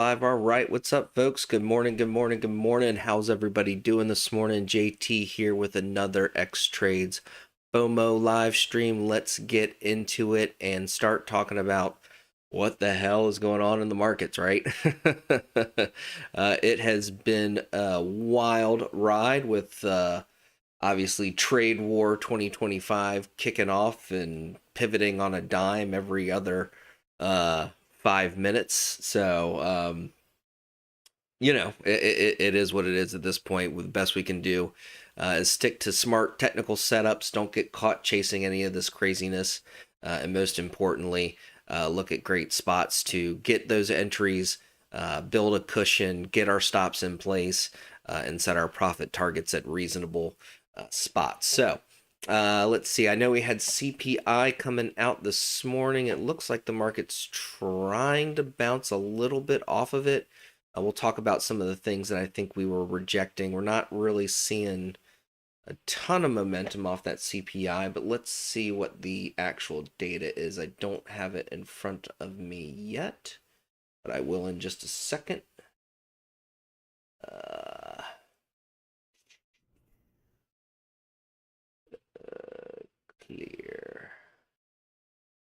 Live. All right. What's up, folks? Good morning. Good morning. Good morning. How's everybody doing this morning? JT here with another Xtrades FOMO live stream. Let's get into it and start talking about what the hell is going on in the markets, right? It has been a wild ride with obviously trade war 2025 kicking off and pivoting on a dime every other 5 minutes. So, it is what it is at this point. With the best we can do is stick to smart technical setups. Don't get caught chasing any of this craziness. And most importantly, look at great spots to get those entries, build a cushion, get our stops in place, and set our profit targets at reasonable spots. So, let's see. I know we had CPI coming out this morning. It looks like the market's trying to bounce a little bit off of it. We'll talk about some of the things that I think we were rejecting. We're not really seeing a ton of momentum off that CPI, but let's see what the actual data is. I don't have it in front of me yet, but I will in just a second. Clear.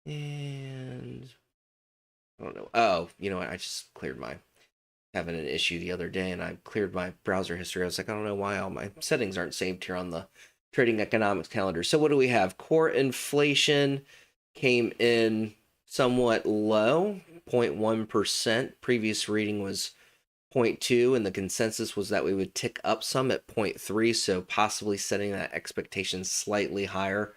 And I don't know. Oh, you know what? I just cleared my having an issue the other day and I cleared my browser history. I was like, I don't know why all my settings aren't saved here on the trading economics calendar. So what do we have? Core inflation came in somewhat low, 0.1%. Previous reading was 0.2, and the consensus was that we would tick up some at 0.3, so possibly setting that expectation slightly higher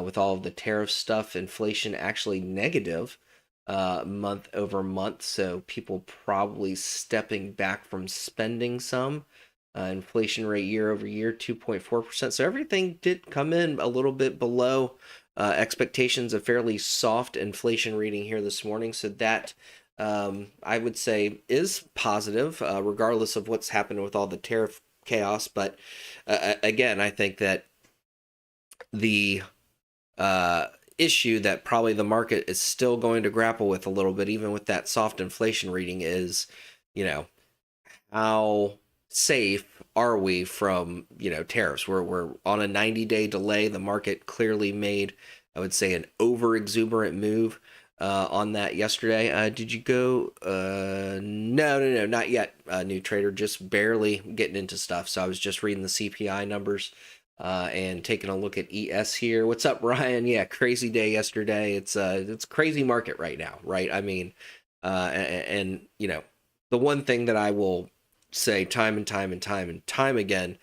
with all of the tariff stuff. Inflation actually negative month over month, so people probably stepping back from spending some. Inflation rate year over year 2.4%. So everything did come in a little bit below expectations. A fairly soft inflation reading here this morning, so that I would say is positive, regardless of what's happened with all the tariff chaos. But again, I think that the issue that probably the market is still going to grapple with a little bit, even with that soft inflation reading, is, how safe are we from, tariffs? We're on a 90-day delay. The market clearly made, I would say, an over exuberant move on that yesterday. Did you go? No, not yet. New trader, just barely getting into stuff. So I was just reading the CPI numbers and taking a look at ES here. What's up, Ryan? Yeah, crazy day yesterday. It's a crazy market right now, right? I mean, and the one thing that I will say time and time and time and time again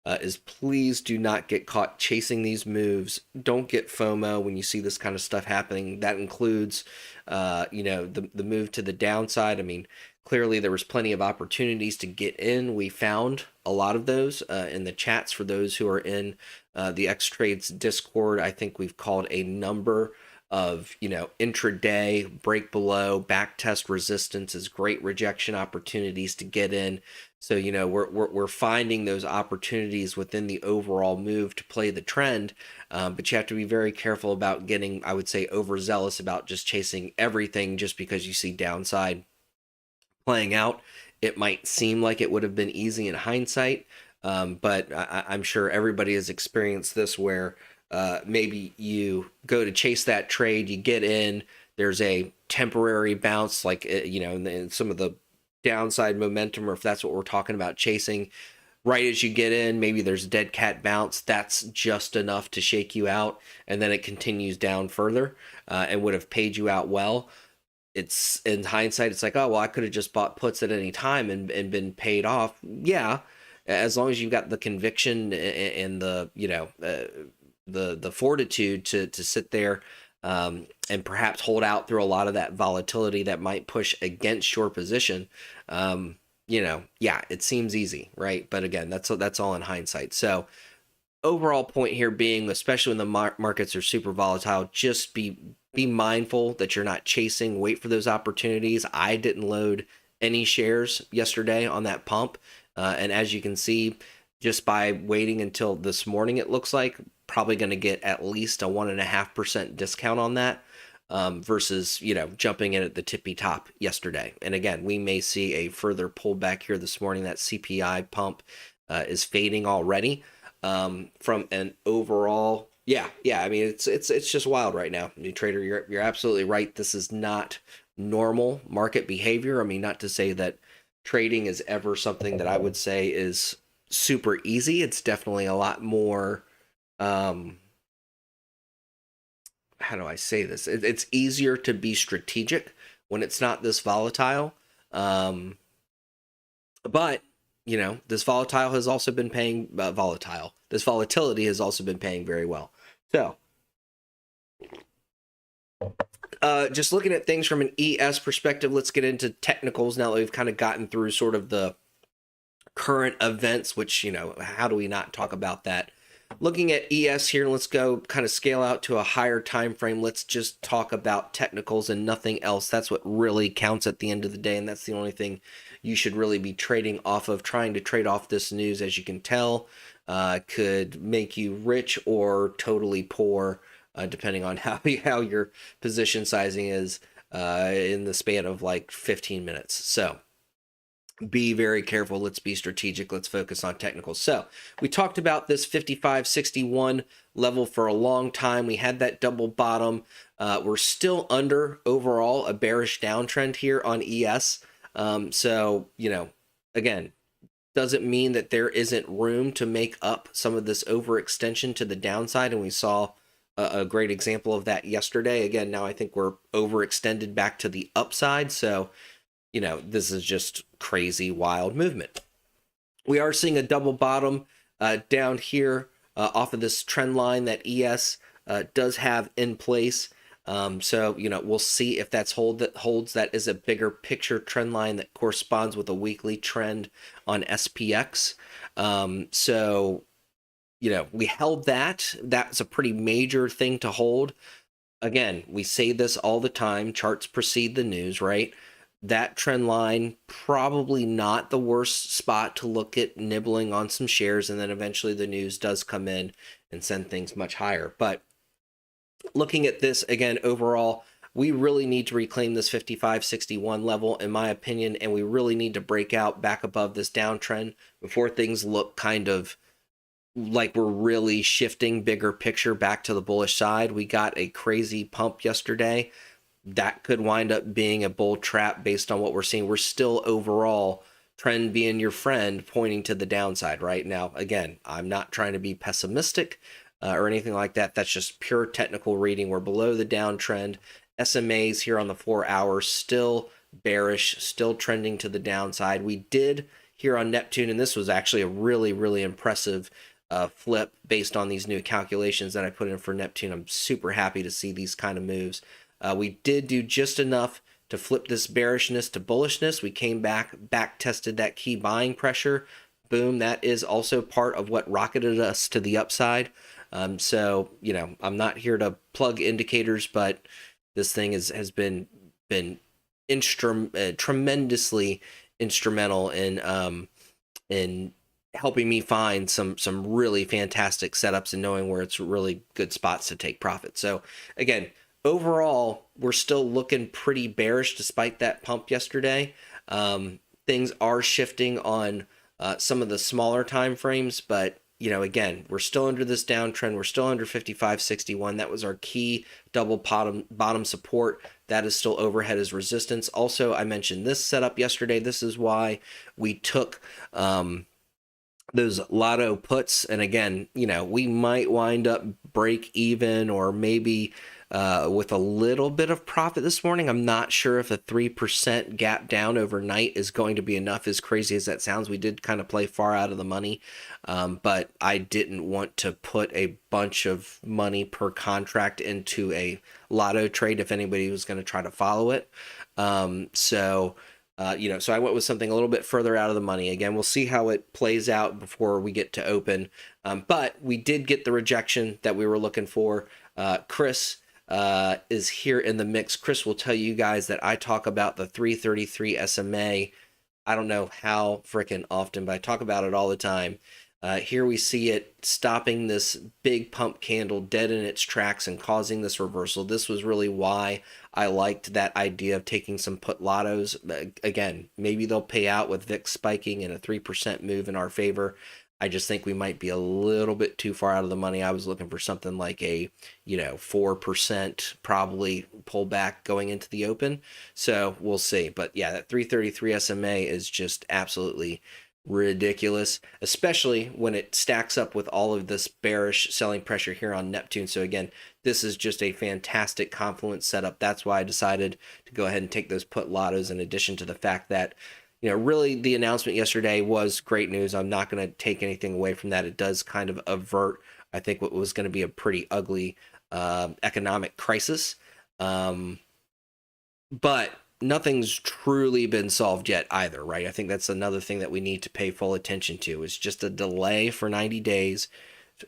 is please do not get caught chasing these moves. Don't get FOMO when you see this kind of stuff happening. That includes, the move to the downside. I mean, clearly there was plenty of opportunities to get in. We found a lot of those in the chats for those who are in the Xtrades Discord. I think we've called a number of intraday break below back test resistance as great rejection opportunities to get in. So we're finding those opportunities within the overall move to play the trend, but you have to be very careful about getting, I would say, overzealous about just chasing everything just because you see downside playing out. It might seem like it would have been easy in hindsight, but I'm sure everybody has experienced this where maybe you go to chase that trade, you get in, there's a temporary bounce, like, and some of the downside momentum, or if that's what we're talking about chasing, right as you get in, maybe there's a dead cat bounce. That's just enough to shake you out, and then it continues down further and would have paid you out well. It's in hindsight, it's like, oh, well, I could have just bought puts at any time and been paid off. Yeah, as long as you've got the conviction and the the fortitude to sit there and perhaps hold out through a lot of that volatility that might push against your position. Yeah, it seems easy, right? But again, that's all in hindsight. So overall point here being, especially when the markets are super volatile, just be mindful that you're not chasing. Wait for those opportunities. I didn't load any shares yesterday on that pump, and as you can see, just by waiting until this morning, it looks like probably going to get at least a 1.5% discount on that. versus, jumping in at the tippy top yesterday. And again, we may see a further pullback here this morning. That CPI pump is fading already from an overall. Yeah. I mean, it's just wild right now. New trader, you're absolutely right. This is not normal market behavior. I mean, not to say that trading is ever something that I would say is super easy. It's definitely a lot more. How do I say this? It's easier to be strategic when it's not this volatile. Um, but this volatile has also been paying volatile. This volatility has also been paying very well. So, just looking at things from an ES perspective, let's get into technicals now that we've kind of gotten through sort of the current events, which, how do we not talk about that? Looking at ES here, let's go kind of scale out to a higher time frame. Let's just talk about technicals and nothing else. That's what really counts at the end of the day, and that's the only thing you should really be trading off of. Trying to trade off this news, as you can tell, could make you rich or totally poor, depending on how your position sizing is in the span of like 15 minutes. So be very careful. Let's be strategic. Let's focus on technicals. So we talked about this 55.61 level for a long time. We had that double bottom. We're still under overall a bearish downtrend here on ES. So, again, doesn't mean that there isn't room to make up some of this overextension to the downside. And we saw a great example of that yesterday. Again, now I think we're overextended back to the upside. So, this is just crazy, wild movement. We are seeing a double bottom down here off of this trend line that ES does have in place. So, we'll see if that's holds. That is a bigger picture trend line that corresponds with a weekly trend on SPX. So, we held that. That's a pretty major thing to hold. Again, we say this all the time. Charts precede the news, right? That trend line, probably not the worst spot to look at nibbling on some shares, and then eventually the news does come in and send things much higher. But looking at this again, overall, we really need to reclaim this 55.61 level, in my opinion, and we really need to break out back above this downtrend before things look kind of like we're really shifting bigger picture back to the bullish side. We got a crazy pump yesterday. That could wind up being a bull trap based on what we're seeing. We're still overall trend being your friend, pointing to the downside right now. Again, I'm not trying to be pessimistic or anything like that. That's just pure technical reading. We're below the downtrend. SMAs here on the 4 hours still bearish, still trending to the downside. We did here on Neptune, and this was actually a really, really impressive flip based on these new calculations that I put in for Neptune. I'm super happy to see these kind of moves. We did do just enough to flip this bearishness to bullishness. We came back tested that key buying pressure. Boom, that is also part of what rocketed us to the upside. So, I'm not here to plug indicators, but this thing has been tremendously instrumental in helping me find some really fantastic setups and knowing where it's really good spots to take profit. So again, overall, we're still looking pretty bearish despite that pump yesterday. Things are shifting on some of the smaller time frames, but again, we're still under this downtrend. We're still under 55.61. That was our key double bottom support. That is still overhead as resistance. Also, I mentioned this setup yesterday. This is why we took those lotto puts. And again, we might wind up break even or maybe with a little bit of profit this morning. I'm not sure if a 3% gap down overnight is going to be enough, as crazy as that sounds. We did kind of play far out of the money, but I didn't want to put a bunch of money per contract into a lotto trade if anybody was going to try to follow it. So I went with something a little bit further out of the money. Again, we'll see how it plays out before we get to open. But we did get the rejection that we were looking for. Chris is here in the mix. Chris will tell you guys that I talk about the 333 SMA. I don't know how freaking often, but I talk about it all the time. Here we see it stopping this big pump candle dead in its tracks and causing this reversal. This was really why I liked that idea of taking some put lottos. Again, maybe they'll pay out with VIX spiking and a 3% move in our favor. I just think we might be a little bit too far out of the money. I was looking for something like a, 4% probably pullback going into the open. So we'll see. But yeah, that 333 SMA is just absolutely ridiculous, especially when it stacks up with all of this bearish selling pressure here on Neptune. So again, this is just a fantastic confluence setup. That's why I decided to go ahead and take those put lottos, in addition to the fact that really the announcement yesterday was great news. I'm not going to take anything away from that. It does kind of avert, I think, what was going to be a pretty ugly economic crisis. But nothing's truly been solved yet either, right? I think that's another thing that we need to pay full attention to, is just a delay for 90 days.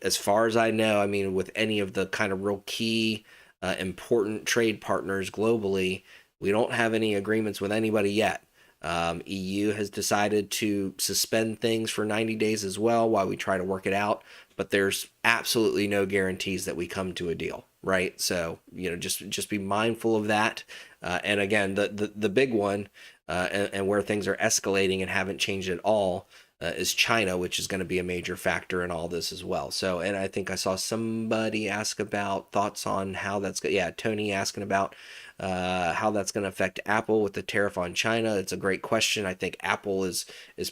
As far as I know, I mean, with any of the kind of real key, important trade partners globally, we don't have any agreements with anybody yet. EU has decided to suspend things for 90 days as well while we try to work it out, but there's absolutely no guarantees that we come to a deal, right? So, just be mindful of that. And again, the big one, and where things are escalating and haven't changed at all, is China, which is going to be a major factor in all this as well. So, and I think I saw somebody ask about thoughts on how that's going. Yeah, Tony asking about how that's going to affect Apple with the tariff on China. It's a great question. I think Apple is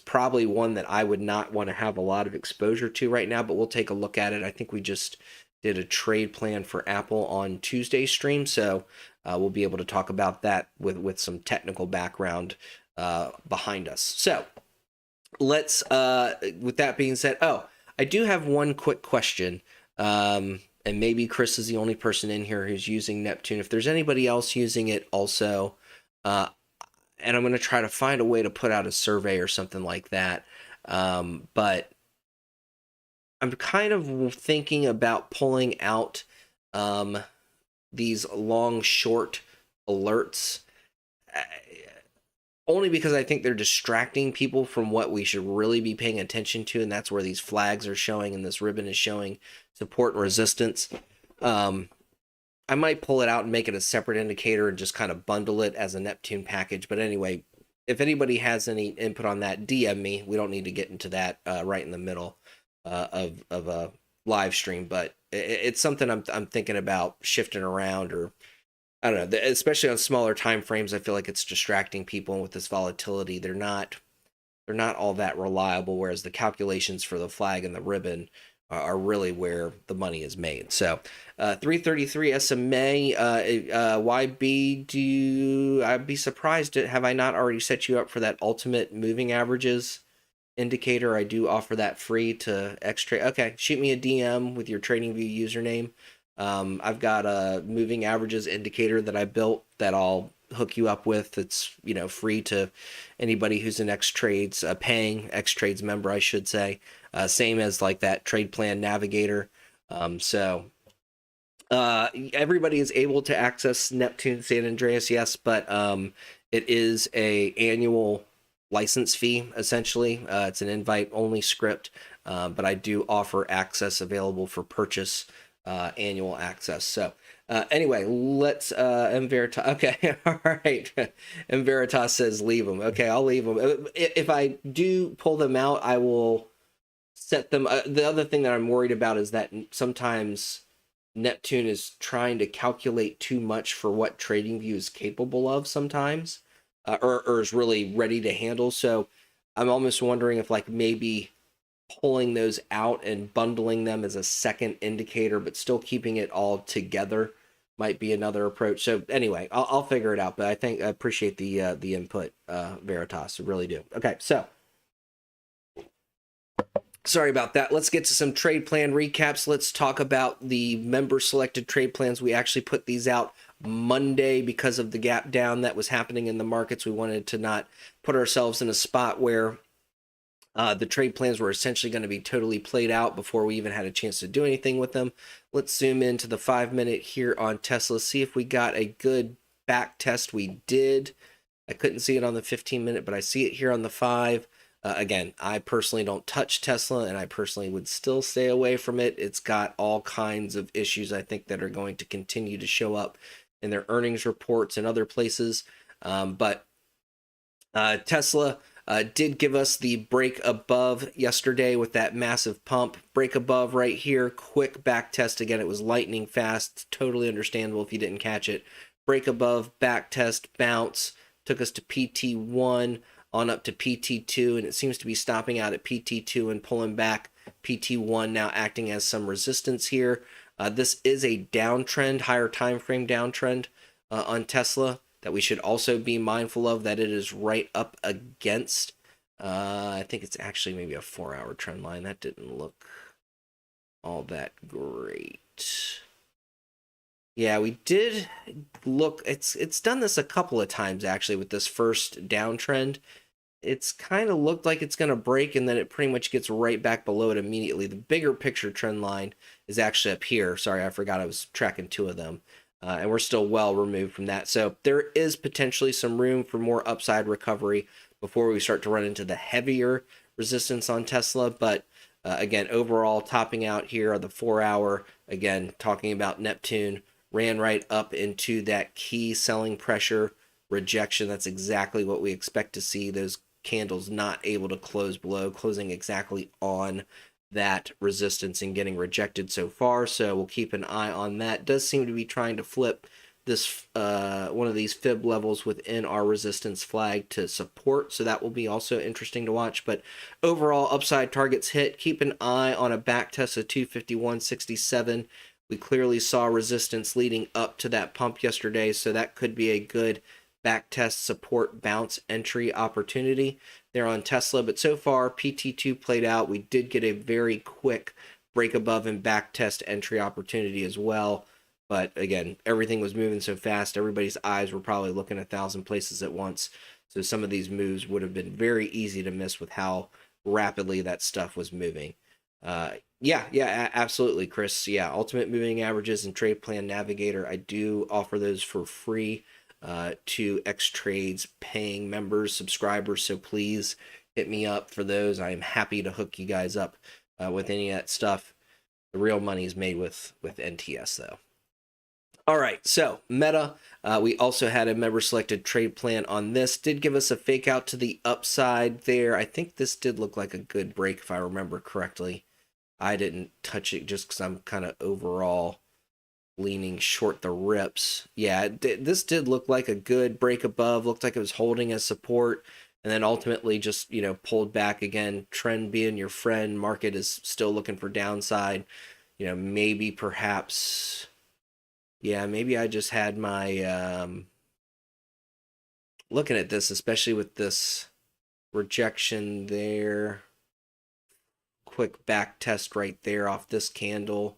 probably one that I would not want to have a lot of exposure to right now, but we'll take a look at it. I think we just did a trade plan for Apple on Tuesday's stream, so we'll be able to talk about that with some technical background behind us. So let's, with that being said, I do have one quick question. And maybe Chris is the only person in here who's using Neptune. If there's anybody else using it also, and I'm going to try to find a way to put out a survey or something like that. But I'm kind of thinking about pulling out these long, short alerts, only because I think they're distracting people from what we should really be paying attention to, and that's where these flags are showing and this ribbon is showing support and resistance. I might pull it out and make it a separate indicator and just kind of bundle it as a Neptune package. But anyway, if anybody has any input on that, DM me. We don't need to get into that right in the middle of a live stream, but it's something I'm thinking about shifting around, or I don't know, especially on smaller time frames. I feel like it's distracting people, and with this volatility, they're not all that reliable, whereas the calculations for the flag and the ribbon are really where the money is made. So 333 SMA, YB, I'd be surprised, have I not already set you up for that ultimate moving averages indicator? I do offer that free to Xtrades. Okay, shoot me a DM with your TradingView username. I've got a moving averages indicator that I built that I'll hook you up with. It's free to anybody who's an Xtrades, paying Xtrades member, I should say. Same as like that trade plan navigator. So everybody is able to access Neptune San Andreas, yes, but it is a annual license fee essentially. It's an invite only script, but I do offer access available for purchase. Annual access. So anyway, let's M Veritas. Okay, all right. M Veritas says leave them. Okay, I'll leave them. If I do pull them out, I will set them. The other thing that I'm worried about is that sometimes Neptune is trying to calculate too much for what TradingView is capable of sometimes, or is really ready to handle. So I'm almost wondering if maybe pulling those out and bundling them as a second indicator, but still keeping it all together might be another approach. So anyway, I'll figure it out, but I appreciate the input, Veritas. I really do. Okay, so sorry about that. Let's get to some trade plan recaps. Let's talk about the member selected trade plans. We actually put these out Monday because of the gap down that was happening in the markets. We wanted to not put ourselves in a spot where the trade plans were essentially going to be totally played out before we even had a chance to do anything with them. Let's zoom into the 5-minute here on Tesla, see if we got a good back test. We did. I couldn't see it on the 15-minute, but I see it here on the 5. Again, I personally don't touch Tesla, and I personally would still stay away from it. It's got all kinds of issues, I think, that are going to continue to show up in their earnings reports and other places. But Tesla did give us the break above yesterday with that massive pump. Break above right here. Quick back test again. It was lightning fast. Totally understandable if you didn't catch it. Break above, back test, bounce. Took us to PT1 on up to PT2, and it seems to be stopping out at PT2 and pulling back. PT1 now acting as some resistance here. This is a downtrend, higher time frame downtrend on Tesla that we should also be mindful of, that it is right up against. I think it's actually maybe a 4-hour trend line. That didn't look all that great. Yeah, we did look. It's done this a couple of times actually with this first downtrend. It's kind of looked like it's going to break, and then it pretty much gets right back below it immediately. The bigger picture trend line is actually up here. Sorry, I forgot I was tracking two of them. And we're still well removed from that. So there is potentially some room for more upside recovery before we start to run into the heavier resistance on Tesla. But again, overall, topping out here on the 4-hour, again, talking about Neptune, ran right up into that key selling pressure rejection. That's exactly what we expect to see. Those candles not able to close below, closing exactly on that resistance and getting rejected so far. So we'll keep an eye on that. Does seem to be trying to flip this one of these fib levels within our resistance flag to support, so that will be also interesting to watch. But overall, upside targets hit. Keep an eye on a back test of 251.67. We clearly saw resistance leading up to that pump yesterday, so that could be a good back test support bounce entry opportunity there on Tesla. But so far, PT2 played out. We did get a very quick break above and back test entry opportunity as well. But again, everything was moving so fast, everybody's eyes were probably looking 1,000 places at once. So some of these moves would have been very easy to miss with how rapidly that stuff was moving. Yeah, absolutely, Chris. Yeah, Ultimate Moving Averages and Trade Plan Navigator, I do offer those for free to Xtrades paying members, subscribers. So please hit me up for those. I am happy to hook you guys up with any of that stuff. The real money is made with NTS though. All right, so Meta, we also had a member selected trade plan on this. Did give us a fake out to the upside there. I think this did look like a good break if I remember correctly. I didn't touch it just because I'm kind of overall leaning short the rips. Yeah, this did look like a good break above. Looked like it was holding as support, and then ultimately just, pulled back again. Trend being your friend. Market is still looking for downside. Maybe perhaps, yeah, maybe I just had my looking at this, especially with this rejection there. Quick back test right there off this candle.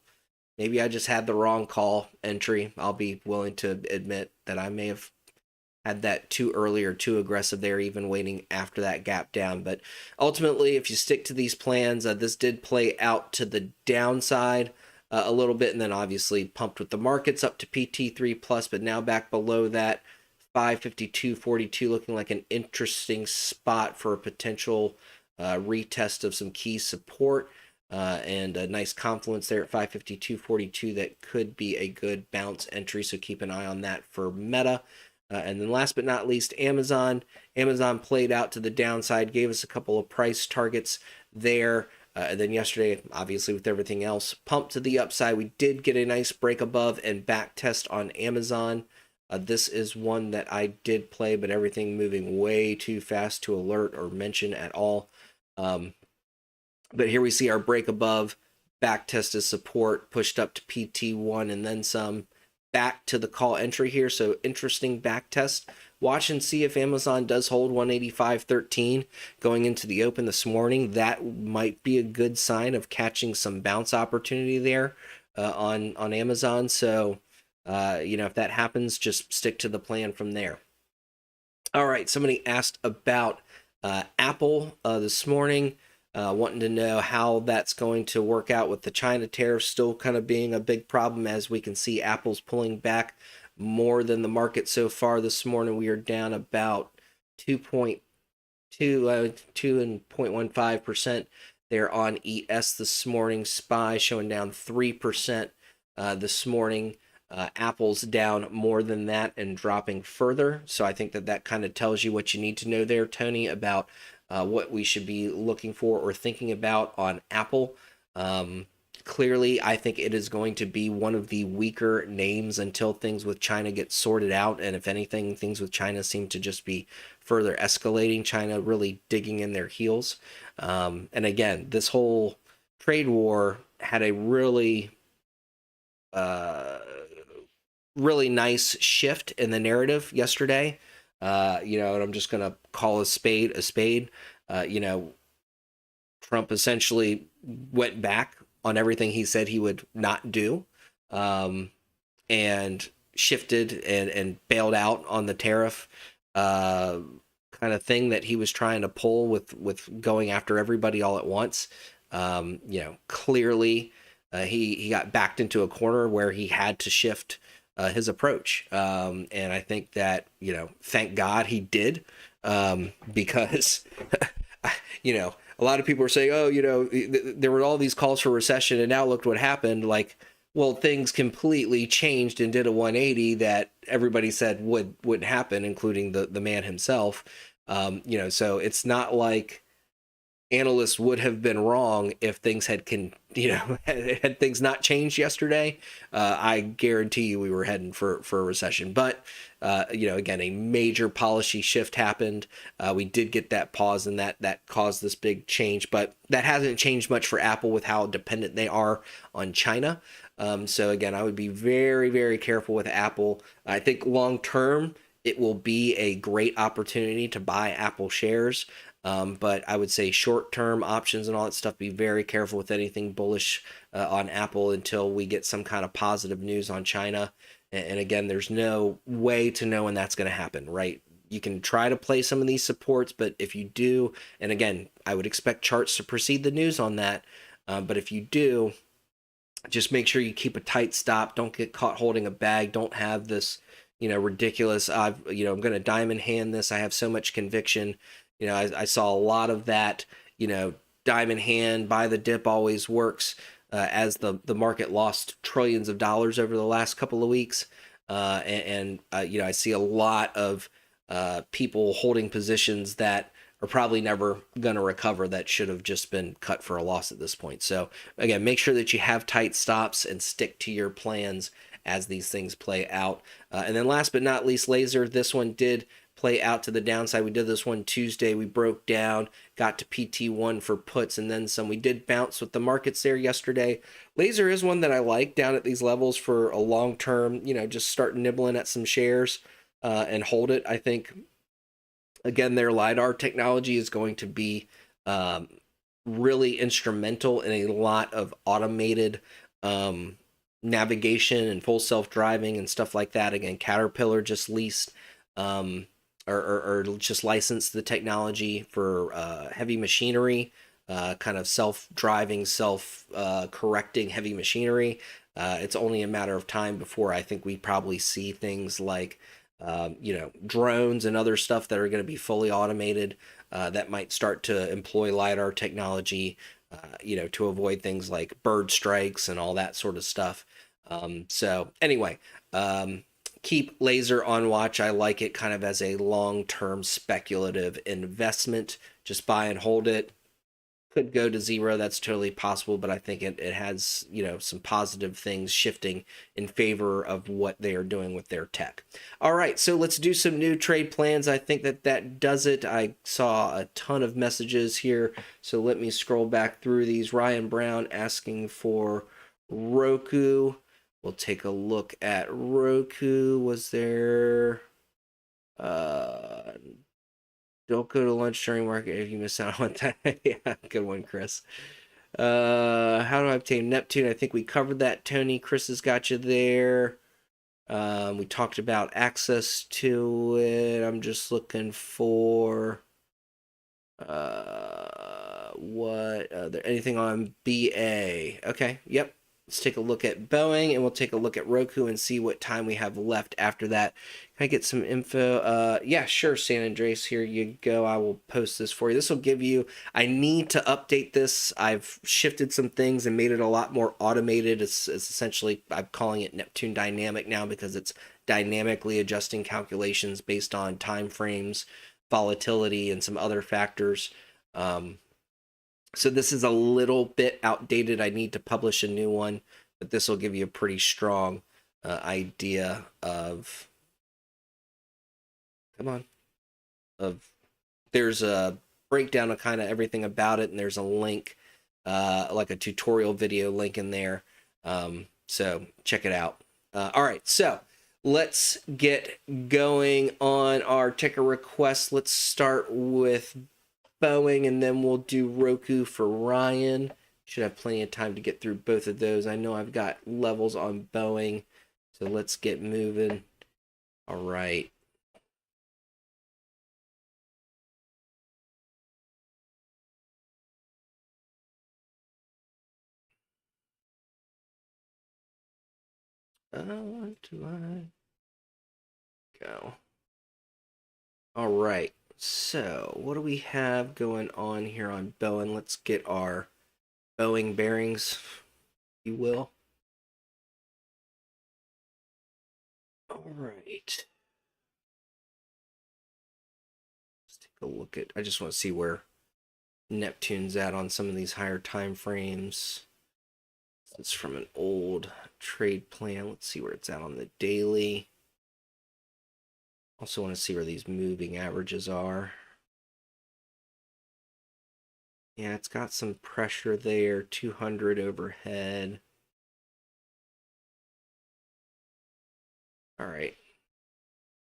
Maybe I just had the wrong call entry. I'll be willing to admit that I may have had that too early or too aggressive there, even waiting after that gap down. But ultimately, if you stick to these plans, this did play out to the downside a little bit, and then obviously pumped with the markets up to PT3 plus, but now back below that 552.42, looking like an interesting spot for a potential retest of some key support. And a nice confluence there at 552.42 that could be a good bounce entry, so keep an eye on that for Meta. And then last but not least, Amazon. Amazon played out to the downside, gave us a couple of price targets there. And then yesterday, obviously with everything else, pumped to the upside. We did get a nice break above and back test on Amazon. This is one that I did play, but everything moving way too fast to alert or mention at all. But here we see our break above, back test as support, pushed up to PT1 and then some, back to the call entry here. So interesting back test. Watch and see if Amazon does hold 185.13 going into the open this morning. That might be a good sign of catching some bounce opportunity there on Amazon. So, if that happens, just stick to the plan from there. All right, somebody asked about Apple this morning. Wanting to know how that's going to work out with the China tariffs still kind of being a big problem. As we can see, Apple's pulling back more than the market so far this morning. We are down about 2.8%, 2 and 0.15% there on ES this morning. SPY showing down 3% this morning. Apple's down more than that and dropping further. So I think that that kind of tells you what you need to know there, Tony, about what we should be looking for or thinking about on Apple. Clearly, I think it is going to be one of the weaker names until things with China get sorted out. And if anything, things with China seem to just be further escalating. China really digging in their heels. And again, this whole trade war had a uh, really nice shift in the narrative yesterday. And I'm just going to call a spade a spade. Trump essentially went back on everything he said he would not do, um, and shifted and bailed out on the tariff uh, kind of thing that he was trying to pull with going after everybody all at once. Clearly, he got backed into a corner where he had to shift his approach, and I think that thank God he did, because a lot of people are saying, oh, there were all these calls for recession, and now look what happened. Like, well, things completely changed and did a 180 that everybody said wouldn't happen, including the man himself. So it's not like analysts would have been wrong if things had things not changed yesterday. I guarantee you we were heading for a recession. But again, a major policy shift happened. We did get that pause, and that caused this big change. But that hasn't changed much for Apple with how dependent they are on China. So again, I would be very, very careful with Apple. I think long term, it will be a great opportunity to buy Apple shares. But I would say short-term options and all that stuff, be very careful with anything bullish on Apple until we get some kind of positive news on China. And again, there's no way to know when that's going to happen, right? You can try to play some of these supports, but if you do, and again, I would expect charts to precede the news on that. But if you do, just make sure you keep a tight stop. Don't get caught holding a bag. Don't have this, ridiculous, I'm going to diamond hand this. I have so much conviction. I saw a lot of that, diamond hand, buy the dip always works, as the market lost trillions of dollars over the last couple of weeks. I see a lot of people holding positions that are probably never going to recover, that should have just been cut for a loss at this point. So again, make sure that you have tight stops and stick to your plans as these things play out. And then last but not least, laser. This one did play out to the downside. We did this one Tuesday. We broke down, got to PT1 for puts, and then some. We did bounce with the markets there yesterday. Laser is one that I like down at these levels for a long term, just start nibbling at some shares and hold it. I think, again, their LiDAR technology is going to be really instrumental in a lot of automated navigation and full self-driving and stuff like that. Again, Caterpillar just leased or just licensed the technology for heavy machinery, kind of self-driving, self-correcting heavy machinery. It's only a matter of time before I think we probably see things like drones and other stuff that are going to be fully automated, that might start to employ LiDAR technology, to avoid things like bird strikes and all that sort of stuff. So anyway, keep laser on watch. I like it kind of as a long-term speculative investment. Just buy and hold it. Could go to zero. That's totally possible, but I think it has, some positive things shifting in favor of what they are doing with their tech. All right, so let's do some new trade plans. I think that does it. I saw a ton of messages here, so let me scroll back through these. Ryan Brown asking for Roku. We'll take a look at Roku. Was there... don't go to lunch during market if you miss out on that. Yeah, good one, Chris. How do I obtain Neptune? I think we covered that, Tony. Chris has got you there. We talked about access to it. I'm just looking for what anything on BA. Okay, yep. Let's take a look at Boeing, and we'll take a look at Roku and see what time we have left after that. Can I get some info? Yeah, sure, San Andreas. Here you go. I will post this for you. This will give you. I need to update this. I've shifted some things and made it a lot more automated. It's essentially, I'm calling it Neptune Dynamic now because it's dynamically adjusting calculations based on time frames, volatility, and some other factors. So this is a little bit outdated. I need to publish a new one, but this will give you a pretty strong idea of, come on, of, there's a breakdown of kind of everything about it, and there's a link, like a tutorial video link in there. So check it out. All right, so let's get going on our ticker requests. Let's start with Boeing, and then we'll do Roku for Ryan. Should have plenty of time to get through both of those. I know I've got levels on Boeing, so let's get moving. All right. Do I go? All right. So, what do we have going on here on Boeing? Let's get our Boeing bearings, if you will. All right. Let's take a look at. I just want to see where Neptune's at on some of these higher time frames. It's from an old trade plan. Let's see where it's at on the daily. Also want to see where these moving averages are. Yeah, it's got some pressure there, 200 overhead. All right.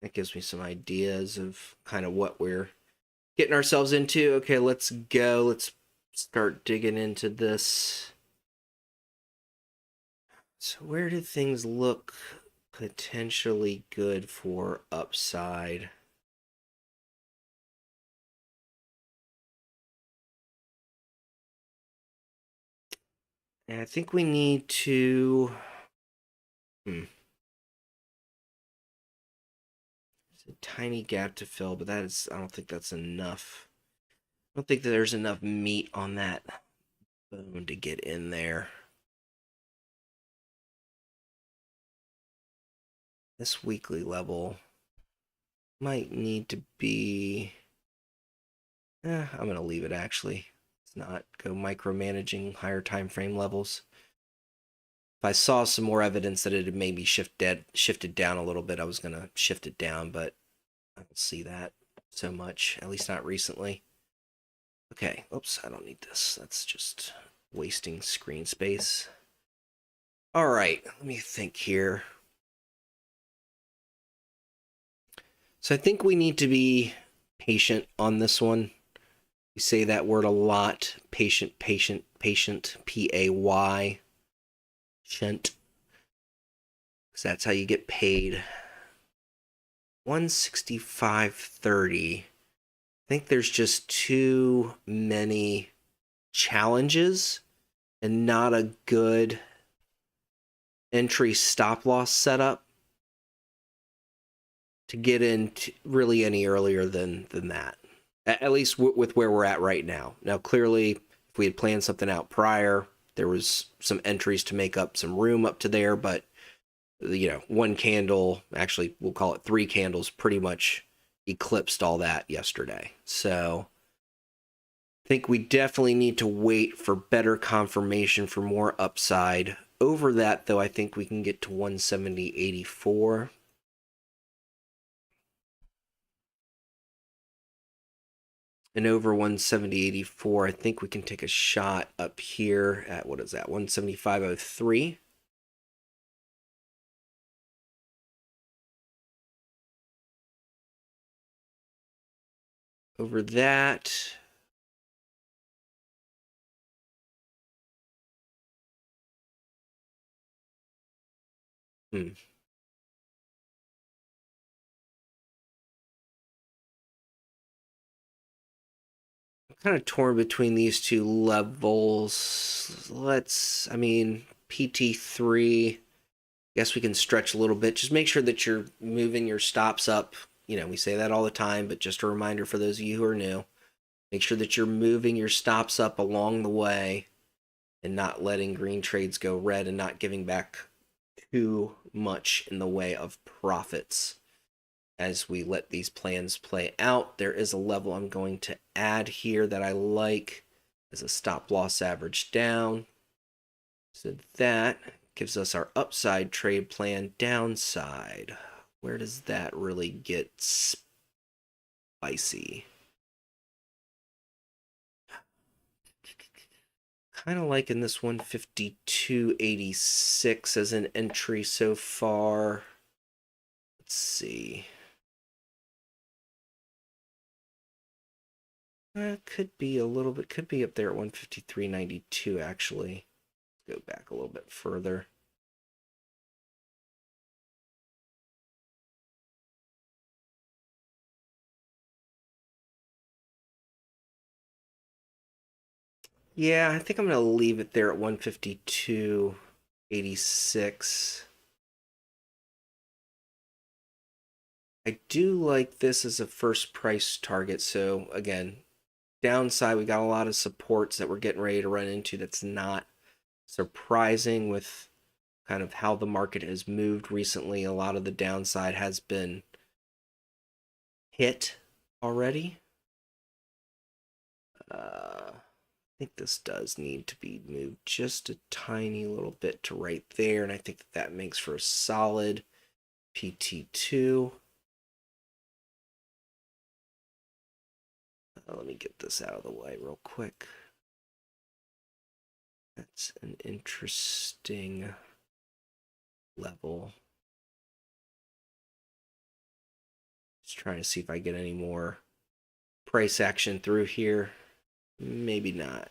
That gives me some ideas of kind of what we're getting ourselves into. Okay, let's go. Let's start digging into this. So where do things look potentially good for upside? And I think we need to... There's a tiny gap to fill, but that is, I don't think that's enough. I don't think that there's enough meat on that bone to get in there. This weekly level might need to be... I'm going to leave it actually. Let's not go micromanaging higher time frame levels. If I saw some more evidence that it had maybe shifted down a little bit, I was going to shift it down, but I don't see that so much, at least not recently. Okay, oops, I don't need this. That's just wasting screen space. All right, let me think here. So I think we need to be patient on this one. We say that word a lot. Patient, patient, patient. P-A-Y. Shent. Because that's how you get paid. 165.30. I think there's just too many challenges and not a good entry stop loss setup to get in really any earlier than that. At least with where we're at right now. Now, clearly, if we had planned something out prior, there was some entries to make up some room up to there, but one candle, actually we'll call it 3 candles, pretty much eclipsed all that yesterday. So I think we definitely need to wait for better confirmation for more upside. Over that, though, I think we can get to 170.84. And over 170.84, I think we can take a shot up here at, what is that, 175.03. Over that, I'm kind of torn between these two levels. PT3. Guess we can stretch a little bit. Just make sure that you're moving your stops up. You know, we say that all the time, but just a reminder for those of you who are new. Make sure that you're moving your stops up along the way and not letting green trades go red and not giving back too much in the way of profits as we let these plans play out. There is a level I'm going to add here that I like as a stop loss average down. So that gives us our upside trade plan. Downside, where does that really get spicy? Kind of liking this 152.86 as an entry so far. Let's see. Could be a little bit, could be up there at 153.92 actually. Go back a little bit further. Yeah, I think I'm going to leave it there at 152.86. I do like this as a first price target. So again, downside, we got a lot of supports that we're getting ready to run into. That's not surprising with kind of how the market has moved recently. A lot of the downside has been hit already. I think this does need to be moved just a tiny little bit to right there, and I think that makes for a solid PT2. Let me get this out of the way real quick. That's an interesting level. Just trying to see if I get any more price action through here. Maybe not.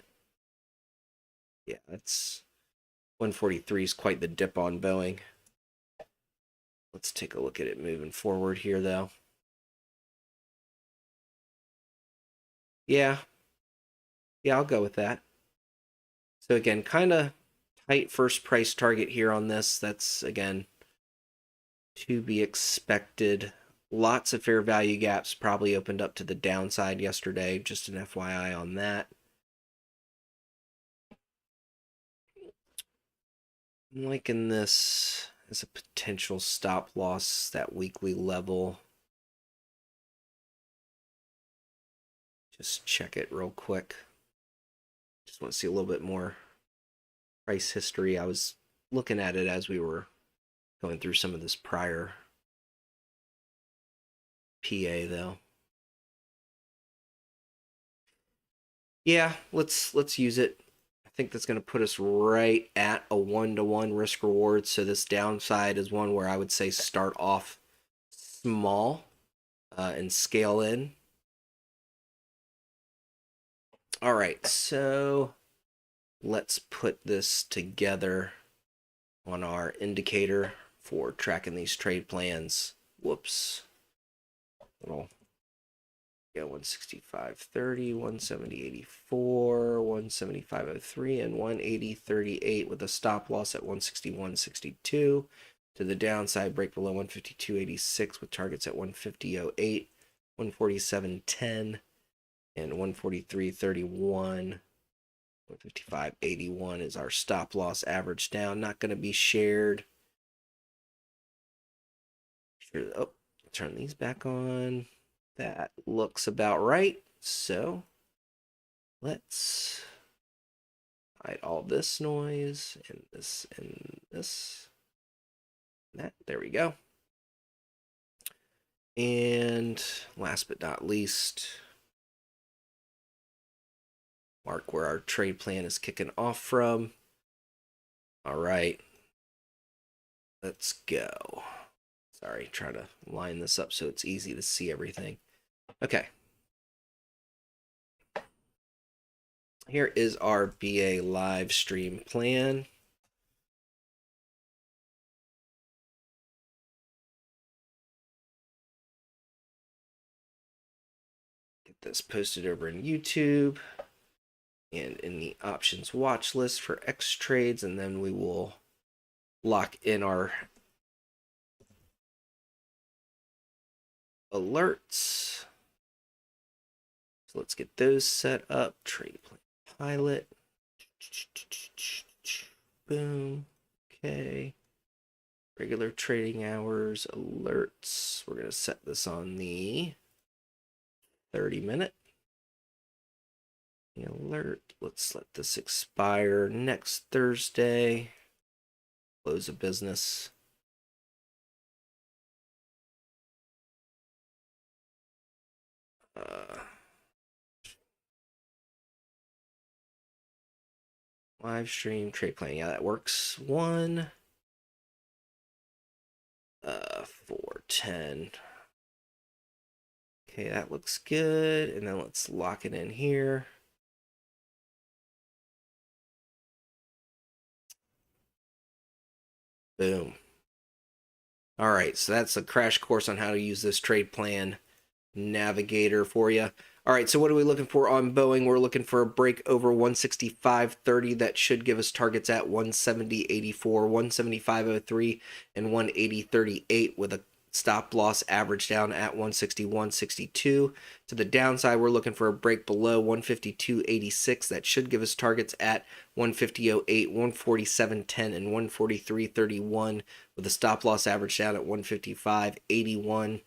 Yeah, that's 143 is quite the dip on Boeing. Let's take a look at it moving forward here, though. Yeah, I'll go with that. So again, kind of tight first price target here on this. That's, again, to be expected. Lots of fair value gaps probably opened up to the downside yesterday. Just an FYI on that. I'm liking this as a potential stop loss, that weekly level. Just check it real quick. Just want to see a little bit more price history. I was looking at it as we were going through some of this prior PA though. Yeah, let's use it. I think that's going to put us right at a 1-to-1 risk reward. So this downside is one where I would say start off small and scale in. All right, so let's put this together on our indicator for tracking these trade plans. Whoops. Little, yeah, 165.30, 170.84, 175.03, and 180.38 with a stop loss at 161.62. To the downside, break below 152.86 with targets at 150.08, 147.10, and 143.31. 155.81 is our stop loss average down. Not going to be shared. Sure. Oh, turn these back on. That looks about right. So let's hide all this noise and this and this. That. There we go. And last but not least, mark where our trade plan is kicking off from. All right. Let's go. Sorry, trying to line this up so it's easy to see everything. Okay. Here is our BA live stream plan. Get this posted over in YouTube. and in the options watch list for Xtrades, and then we will lock in our alerts. So let's get those set up. Trade plan pilot. Boom. Okay. Regular trading hours, alerts. We're going to set this on the 30-minute. The alert. Let's let this expire next Thursday. Close of business. Live stream trade plan. Yeah, that works. 410. Okay, that looks good. And then let's lock it in here. Boom. All right, so that's a crash course on how to use this trade plan navigator for you. All right, so what are we looking for on Boeing? We're looking for a break over 165.30. That should give us targets at 170.84, 175.03, and 180.38 with a stop loss average down at 161.62. To the downside, we're looking for a break below 152.86. That should give us targets at 150.08, 147.10, and 143.31 with a stop loss average down at 155.81.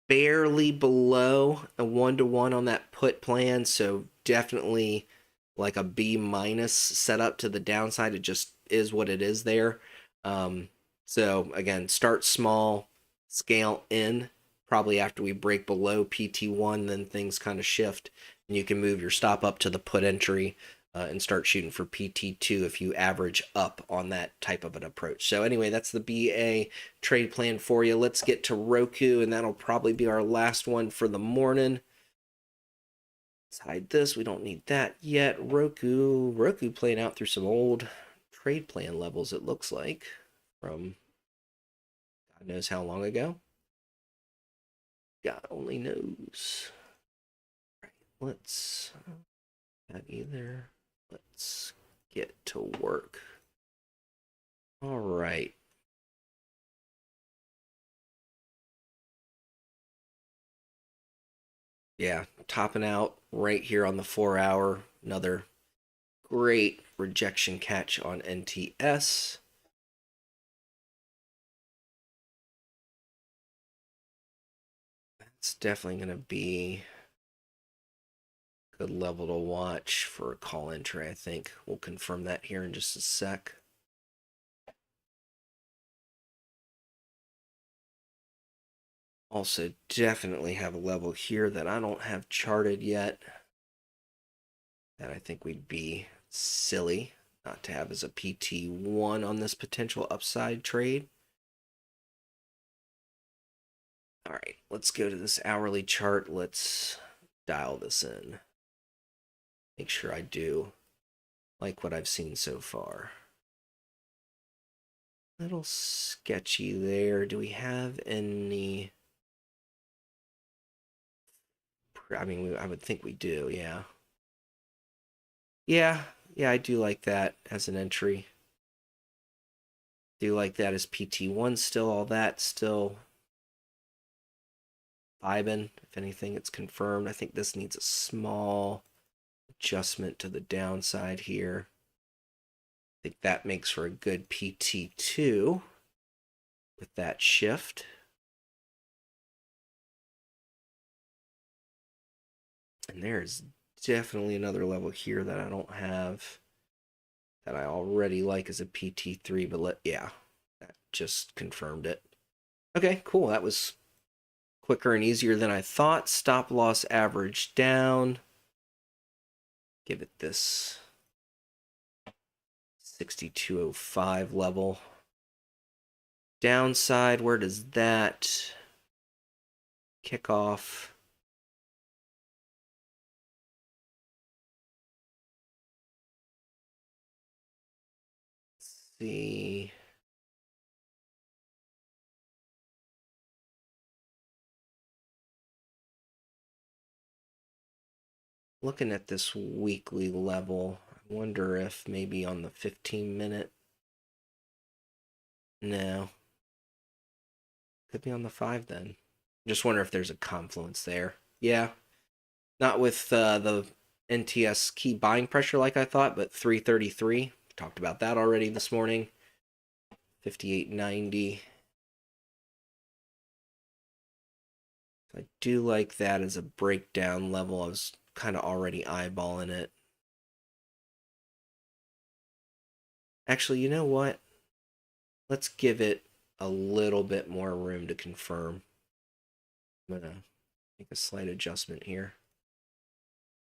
Barely below a 1-to-1 on that put plan, so definitely like a B minus setup to the downside. It just is what it is there. So again, start small, scale in. Probably after we break below PT1, then things kind of shift, and you can move your stop up to the put entry and start shooting for PT2 if you average up on that type of an approach. So anyway, that's the BA trade plan for you. Let's get to Roku, and that'll probably be our last one for the morning. Let's hide this. We don't need that yet. Roku playing out through some old trade plan levels, it looks like, from God knows how long ago. God only knows. Right, let's that either. Let's get to work. All right. Yeah, topping out right here on the 4-hour. Another great rejection catch on NTS. That's definitely going to be a good level to watch for a call entry, I think. We'll confirm that here in just a sec. Also, definitely have a level here that I don't have charted yet that I think we'd be silly not to have as a PT1 on this potential upside trade. All right, let's go to this hourly chart. Let's dial this in. Make sure I do like what I've seen so far. Little sketchy there. Do we have any? I mean, I would think we do, yeah. Yeah, I do like that as an entry. Do like that as PT1 still, all that still vibing. If anything, it's confirmed. I think this needs a small adjustment to the downside here. I think that makes for a good PT2 with that shift. And there's definitely another level here that I don't have that I already like as a PT3, but yeah, that just confirmed it. Okay, cool. That was quicker and easier than I thought. Stop loss average down. Give it this 6205 level. Downside, where does that kick off? Let's see. looking at this weekly level, I wonder if maybe on the 15-minute. No, could be on the 5 then. Just wonder if there's a confluence there. Yeah, not with the NTS key buying pressure like I thought, but 333. Talked about that already this morning. 58.90. I do like that as a breakdown level. I was kind of already eyeballing it. Actually, you know what? Let's give it a little bit more room to confirm. I'm going to make a slight adjustment here.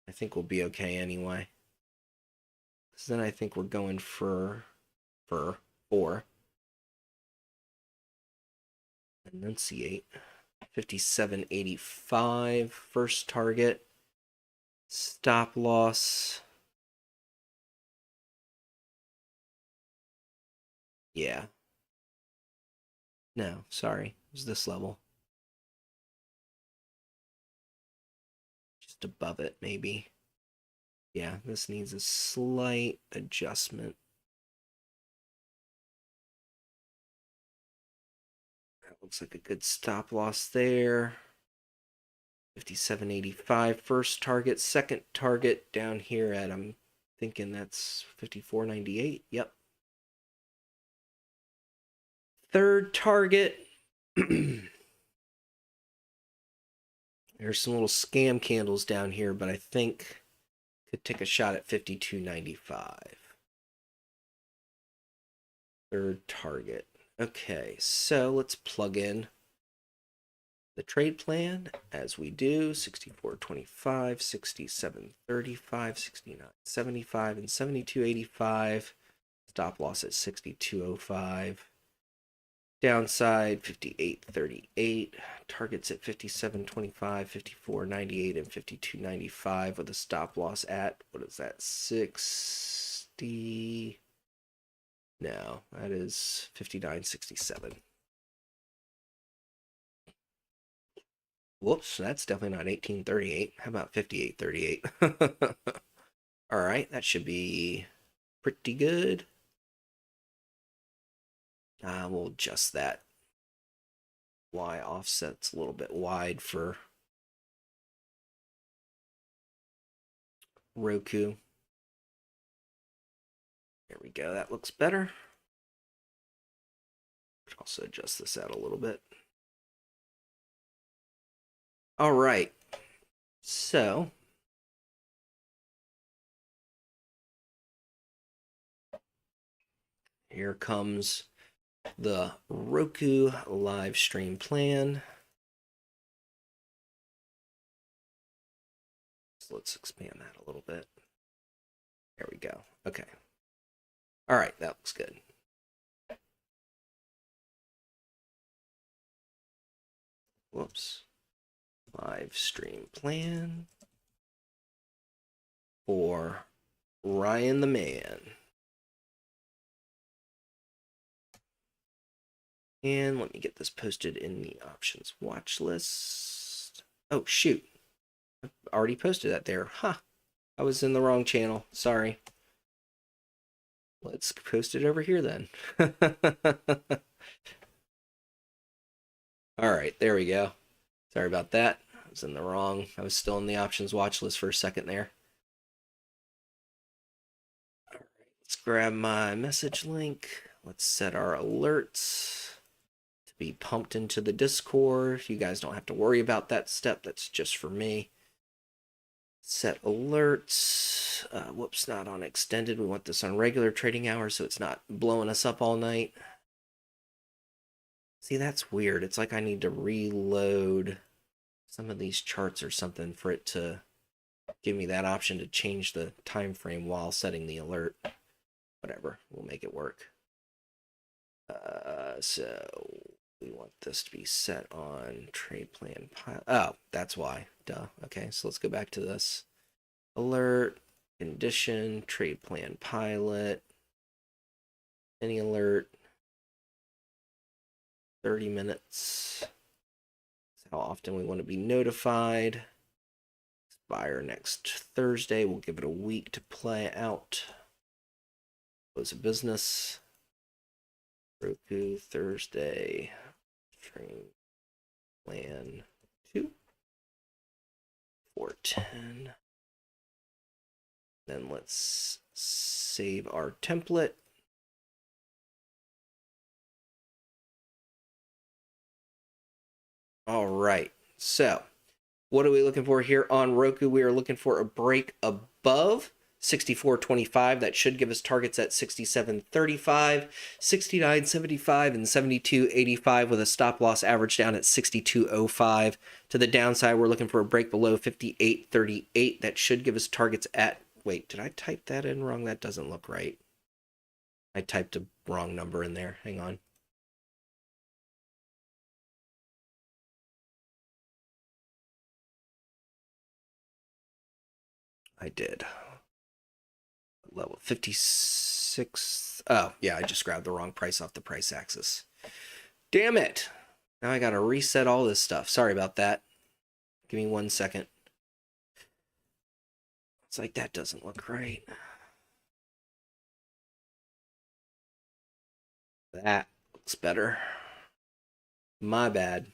I think we'll be okay anyway. So then I think we're going for 4. Enunciate. 57.85 first target. Stop loss. Yeah. No, sorry. It was this level. Just above it, maybe. Yeah, this needs a slight adjustment. That looks like a good stop loss there. 57.85 first target. Second target down here at, I'm thinking that's 54.98. Yep. Third target. There's some little scam candles down here, but I think could take a shot at 52.95. Third target. Okay, so let's plug in the trade plan as we do. 64.25, 67.35, 69.75, and 72.85. Stop loss at 62.05. Downside 58.38. Targets at 57.25, 54.98, and 52.95 with a stop loss at, what is that, 60? No, that is 59.67. Whoops, that's definitely not 18.38. How about 58.38? All right, that should be pretty good. We'll adjust that. Y offset's a little bit wide for Roku. There we go. That looks better. Also adjust this out a little bit. All right. So here comes the Roku live stream plan. So let's expand that a little bit. There we go. Okay. All right, that looks good. Whoops. Live stream plan for Ryan the Man. And let me get this posted in the options watch list. Oh, shoot. I already posted that there. Huh. I was in the wrong channel. Sorry. Let's post it over here then. All right, there we go. Sorry about that. I was in the wrong. I was still in the options watch list for a second there. All right, let's grab my message link. Let's set our alerts to be pumped into the Discord. You guys don't have to worry about that step. That's just for me. Set alerts. Whoops, not on extended. We want this on regular trading hours so it's not blowing us up all night. See, that's weird. It's like I need to reload some of these charts or something for it to give me that option to change the time frame while setting the alert. Whatever, we'll make it work. So we want this to be set on trade plan pilot. Oh, that's why. Duh. Okay, so let's go back to this. Alert, condition, trade plan pilot, any alert, 30 minutes. That's how often we want to be notified. expire next Thursday. We'll give it a week to play out. Close of business. Roku Thursday. Stream plan 2. 410. Then let's save our template. All right. So, what are we looking for here on Roku? We are looking for a break above 64.25. That should give us targets at 67.35, 69.75, and 72.85 with a stop loss average down at 62.05. To the downside, we're looking for a break below 58.38. That should give us targets at... Wait, did I type that in wrong? That doesn't look right. I typed a wrong number in there. Hang on. I did. Level 56. Oh, yeah, I just grabbed the wrong price off the price axis. Damn it. Now I got to reset all this stuff. Sorry about that. Give me 1 second. It's like that doesn't look right. That looks better. My bad.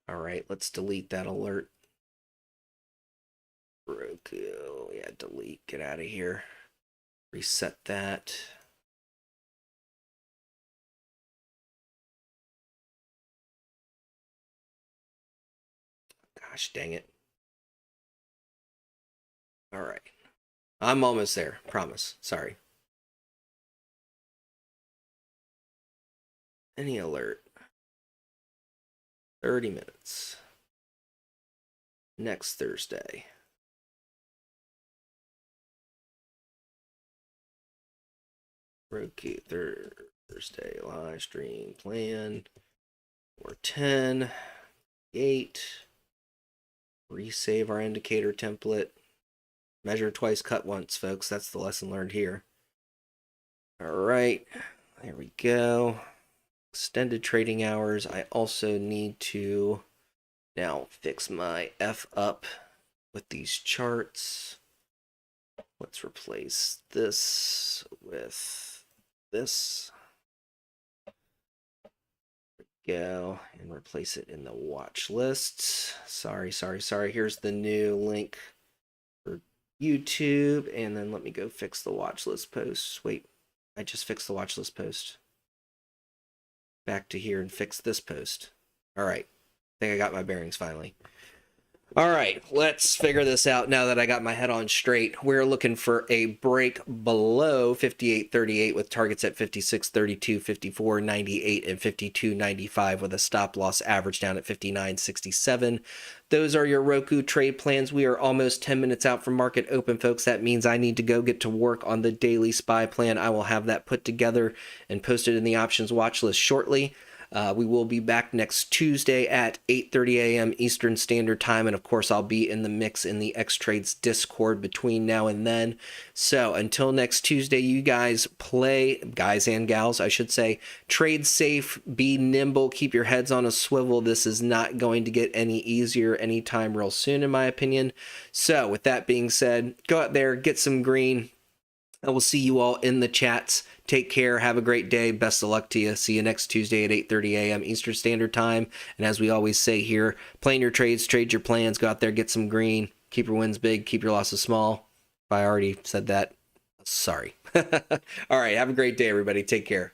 All right, let's delete that alert. Roku, yeah, delete, get out of here. Reset that. Gosh dang it. All right. I'm almost there, promise. Sorry. Any alert. 30 minutes. Next Thursday. Roku Thursday live stream plan. 410. 8. Resave our indicator template. Measure twice, cut once, folks. That's the lesson learned here. All right. There we go. Extended trading hours. I also need to now fix my F up with these charts. Let's replace this with this. Go and replace it in the watch list. Sorry. Here's the new link for YouTube. And then let me go fix the watch list posts. Wait, I just fixed the watch list post. Back to here and fix this post. All right. I think I got my bearings finally. All right, let's figure this out now that I got my head on straight. We're looking for a break below 58.38 with targets at 56.32, 54.98, and 52.95 with a stop loss average down at 59.67. Those are your Roku trade plans. We are almost 10 minutes out from market open, folks. That means I need to go get to work on the daily SPY plan. I will have that put together and posted in the options watch list shortly. We will be back next Tuesday at 8:30 a.m. Eastern Standard Time. And of course, I'll be in the mix in the Xtrades Discord between now and then. So until next Tuesday, you guys play, guys and gals, I should say, trade safe, be nimble, keep your heads on a swivel. This is not going to get any easier anytime real soon, in my opinion. So with that being said, go out there, get some green. I will see you all in the chats. Take care. Have a great day. Best of luck to you. See you next Tuesday at 8:30 a.m. Eastern Standard Time. And as we always say here, plan your trades, trade your plans. Go out there, get some green. Keep your wins big. Keep your losses small. If I already said that, sorry. All right. Have a great day, everybody. Take care.